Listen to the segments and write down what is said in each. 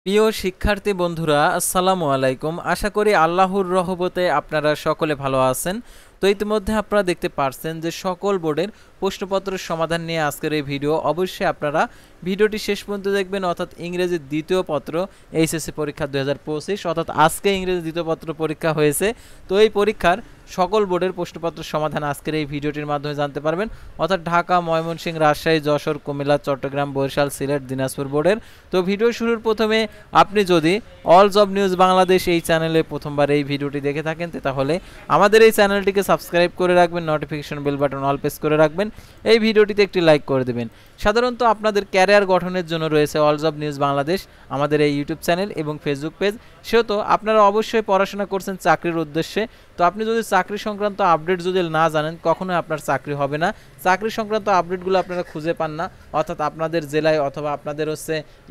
প্রিয় শিক্ষার্থী বন্ধুরা, আসসালামু আলাইকুম। আশা করি আল্লাহর রহমতে আপনারা সকলে ভালো আছেন। তো ইতিমধ্যে আপনারা দেখতে পারছেন যে সকল বোর্ডের প্রশ্নপত্রের সমাধান নিয়ে আজকের এই ভিডিও। অবশ্যই আপনারা ভিডিওটি শেষ পর্যন্ত দেখবেন। অর্থাৎ ইংরেজির দ্বিতীয় পত্র এইচএসসি পরীক্ষা 2025, অর্থাৎ আজকে ইংরেজি দ্বিতীয় পত্র পরীক্ষা হয়েছে। তো এই পরীক্ষার সকল বোর্ডের প্রশ্নপত্রের সমাধান আজকের এই ভিডিওটির মাধ্যমে জানতে পারবেন। অর্থাৎ ঢাকা, ময়মনসিংহ, রাজশাহী, যশোর, কুমিল্লা, চট্টগ্রাম, বরিশাল, সিলেট, দিনাজপুর বোর্ডের। তো ভিডিও শুরুর প্রথমে আপনি যদি অল জব নিউজ বাংলাদেশ এই চ্যানেলে প্রথমবার এই ভিডিওটি দেখে থাকেন তাহলে আমাদের এই চ্যানেলটিকে সাবস্ক্রাইব করে রাখবেন, notification bell button all press করে রাখবেন, এই ভিডিওটিতে একটি লাইক করে দেবেন। সাধারণত আপনাদের ক্যারিয়ার গঠনের জন্য রয়েছে অল জব নিউজ বাংলাদেশ আমাদের এই ইউটিউব চ্যানেল এবং ফেসবুক পেজ। সেহেতু আপনারা অবশ্যই পড়াশোনা করছেন চাকরির উদ্দেশ্যে। তো আপনি যদি চাকরি সংক্রান্ত আপডেট যদি না জানেন, কখনোই আপনার চাকরি হবে না। চাকরি সংক্রান্ত আপডেটগুলো আপনারা খুঁজে পান না, অর্থাৎ আপনাদের জেলায় অথবা আপনাদের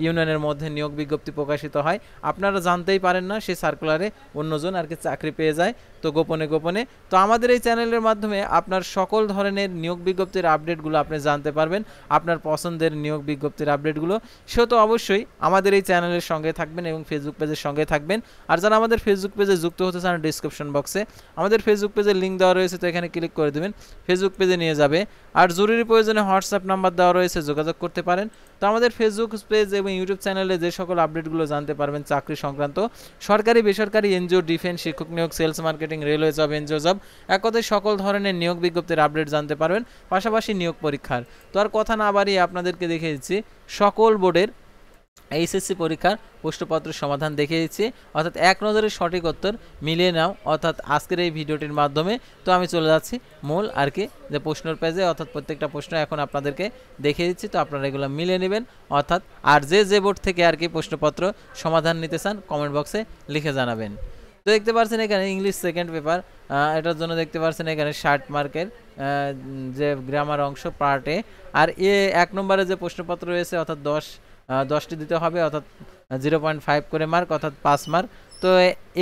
ইউনিয়নের মধ্যে নিয়োগ বিজ্ঞপ্তি প্রকাশিত হয়, আপনারা জানতেই পারেন না, সেই সার্কুলারে অন্যজন চাকরি পেয়ে যায় তো গোপনে গোপনে। তো আমাদের এই চ্যানেলের মাধ্যমে আপনার সকল ধরনের নিয়োগ বিজ্ঞপ্তির আপডেটগুলো আপনি জানতে পারবেন, আপনার পছন্দের নিয়োগ বিজ্ঞপ্তির আপডেটগুলো। সেহেতু অবশ্যই আমাদের এই চ্যানেলের সঙ্গে থাকবেন এবং ফেসবুক পেজের সঙ্গে থাকবেন। আর যারা আমাদের ফেসবুক পেজে যুক্ত হতে চান, ডিসক্রিপশন বক্সে আমাদের ফেসবুক পেজের লিঙ্ক দেওয়া রয়েছে, তো এখানে ক্লিক করে দেবেন, ফেসবুক পেজে নিয়ে যাবে। আর জরুরি প্রয়োজনে হোয়াটসঅ্যাপ নাম্বার দেওয়া রয়েছে, যোগাযোগ করতে পারেন। তো আমাদের ফেসবুক পেজ এবং ইউটিউব চ্যানেলে যে সকল আপডেটগুলো জানতে পারবেন চাকরি সংক্রান্ত, সরকারি, বেসরকারি, এনজিও, ডিফেন্স, শিক্ষক নিয়োগ, sales, marketing, railway job, NGO job, এক কথায় সকল ধরনের নিয়োগ বিজ্ঞপ্তির আপডেট জানতে পারবেন, পাশাপাশি নিয়োগ পরীক্ষার। তো আর কথা না বাড়িয়ে আপনাদেরকে দেখিয়ে দিচ্ছি সকল বোর্ডের এইচএসসি পরীক্ষার প্রশ্নপত্রের সমাধান দেখিয়ে দিচ্ছি, অর্থাৎ এক নজরে সঠিক উত্তর মিলিয়ে নাও, অর্থাৎ আজকের এই ভিডিওটির মাধ্যমে। তো আমি চলে যাচ্ছি মূল যে প্রশ্নের পেজে, অর্থাৎ প্রত্যেকটা প্রশ্ন এখন আপনাদেরকে দেখিয়ে দিচ্ছি, তো আপনারা এগুলো মিলিয়ে নেবেন। অর্থাৎ আর যে বোর্ড থেকে প্রশ্নপত্র সমাধান নিতে চান কমেন্ট বক্সে লিখে জানাবেন। তো দেখতে পাচ্ছেন এখানে ইংলিশ সেকেন্ড পেপার, এটার জন্য দেখতে পাচ্ছেন এখানে 60 মার্কের যে গ্রামার অংশ পার্ট এ। আর এক নম্বরে যে প্রশ্নপত্র রয়েছে, অর্থাৎ 10টি দিতে হবে, অর্থাৎ 0.5 করে মার্ক, অর্থাৎ 5 মার্ক। তো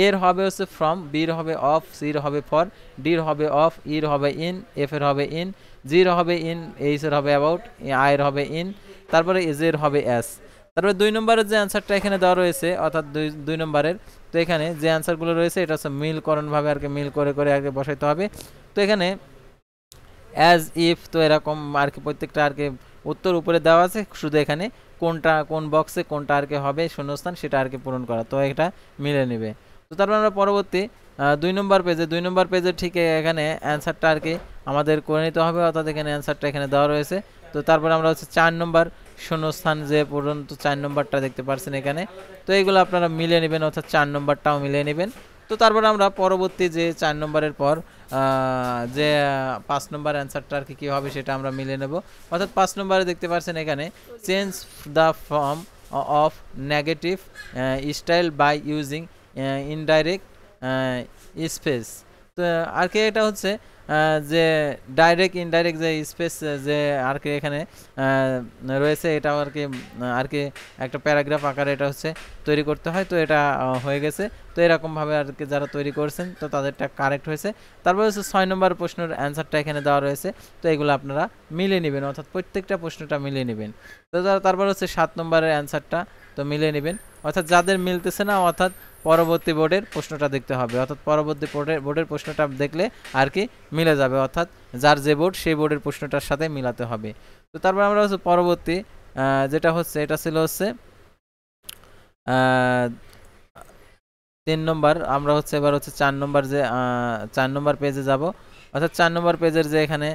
এর হবে ফ্রম, বির হবে অফ, সির হবে ফর, ডির হবে অফ, ইর হবে ইন, এফ এর হবে ইন, জির হবে ইন, এইচ এর হবে অ্যাবাউট, আয়ের হবে ইন, তারপরে এজের হবে অ্যাস। তারপরে 2 নম্বরের যে অ্যান্সারটা এখানে দেওয়া রয়েছে, অর্থাৎ দুই নম্বরের, তো এখানে যে অ্যান্সারগুলো রয়েছে এটা মিলকরণভাবে মিল করে করে বসাইতে হবে। তো এখানে অ্যাজ ইফ, তো এরকম প্রত্যেকটা উত্তর উপরে দেওয়া আছে, শুধু এখানে কোন বক্সে কোনটা হবে শূন্যস্থান সেটা পূরণ করা, তো এটা মিলে নেবে। তো তারপর আমরা পরবর্তী 2 নম্বর পেজে ঠিক এখানে অ্যান্সারটা আমাদের করে নিতে হবে, অর্থাৎ এখানে অ্যান্সারটা এখানে দেওয়া রয়েছে। তো তারপর আমরা 4 নম্বর শূন্যস্থান যে পর্যন্ত 4 নম্বরটা দেখতে পাচ্ছেন এখানে, তো এইগুলো আপনারা মিলিয়ে নেবেন, অর্থাৎ 4 নম্বরটাও মিলিয়ে নেবেন। তো তারপর আমরা পরবর্তী যে 4 নম্বরের পর যে 5 নম্বর অ্যান্সারটা কি হবে সেটা আমরা মিলিয়ে নেব। অর্থাৎ 5 নম্বরে দেখতে পাচ্ছেন এখানে change the form of negative style by using indirect space. তো এটা হচ্ছে যে ডাইরেক্ট ইনডাইরেক্ট যে স্পেস যে এখানে রয়েছে, এটা একটা প্যারাগ্রাফ আকারে এটা তৈরি করতে হয়। তো এটা হয়ে গেছে। তো এরকমভাবে যারা তৈরি করছেন তো তাদেরটা কারেক্ট হয়েছে। তারপর 6 নম্বর প্রশ্নের অ্যান্সারটা এখানে দেওয়া রয়েছে, তো এগুলো আপনারা মিলিয়ে নেবেন, অর্থাৎ প্রত্যেকটা প্রশ্নটা মিলিয়ে নেবেন। তো তারপর 7 নম্বরের অ্যান্সারটা তো মিলিয়ে নেবেন, অর্থাৎ যাদের মিলতেছে না, অর্থাৎ পরবর্তী বোর্ডের প্রশ্নটা দেখতে হবে, অর্থাৎ পরবর্তী বোর্ডের প্রশ্নটা দেখলে মিলে যাবে, অর্থাৎ যার যে বোর্ড সেই বোর্ডের প্রশ্নটার সাথে মিলাতে হবে। তো তারপর আমরা পরবর্তী যেটা এটা ছিল 3 নম্বর। আমরা এবার 4 নম্বর যে 4 নম্বর পেজে যাব, অর্থাৎ 4 নম্বর পেজের যে এখানে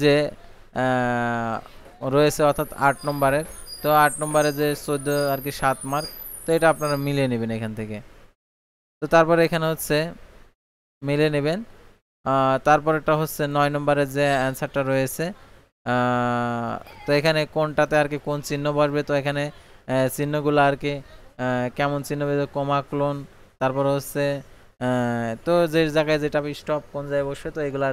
যে রয়েছে, অর্থাৎ 8 নম্বরের, তো 8 নম্বরে যে 14 7 মার্ক, তো এটা আপনারা মিলিয়ে নেবেন এখান থেকে। তো তারপরে এখানে মিলিয়ে নেবেন। তারপরেটা 9 নম্বরের যে অ্যান্সারটা রয়েছে, তো এখানে কোনটাতে কোন চিহ্ন বসবে, তো এখানে চিহ্নগুলো কেমন চিহ্ন, কমা, ক্লোন, তারপর তো যে জায়গায় যেটা স্টপ কোন জায়গায় বসবে, তো এগুলো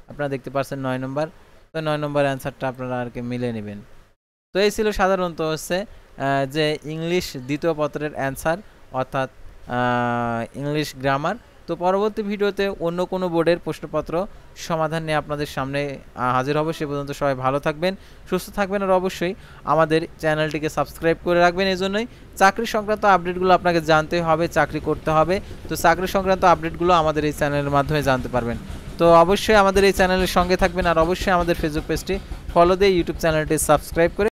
আপনারা দেখতে পাচ্ছেন 9 নম্বর। তো 9 নম্বর অ্যান্সারটা আপনারা মিলিয়ে নেবেন। তো এই ছিল সাধারণত যে ইংলিশ দ্বিতীয় পত্রের অ্যান্সার, অর্থাৎ ইংলিশ গ্রামার। তো পরবর্তী ভিডিওতে অন্য কোনো বোর্ডের প্রশ্নপত্র সমাধান নিয়ে আপনাদের সামনে হাজির হব। সে পর্যন্ত সবাই ভালো থাকবেন, সুস্থ থাকবেন, আর অবশ্যই আমাদের চ্যানেলটিকে সাবস্ক্রাইব করে রাখবেন। এই জন্যই চাকরি সংক্রান্ত আপডেটগুলো আপনাকে জানতে হবে, চাকরি করতে হবে। তো চাকরি সংক্রান্ত আপডেটগুলো আমাদের এই চ্যানেলের মাধ্যমে জানতে পারবেন। তো অবশ্যই আমাদের এই চ্যানেলের সঙ্গে থাকবেন, আর অবশ্যই আমাদের ফেসবুক পেজটি ফলো দিয়ে ইউটিউব চ্যানেলটি সাবস্ক্রাইব করে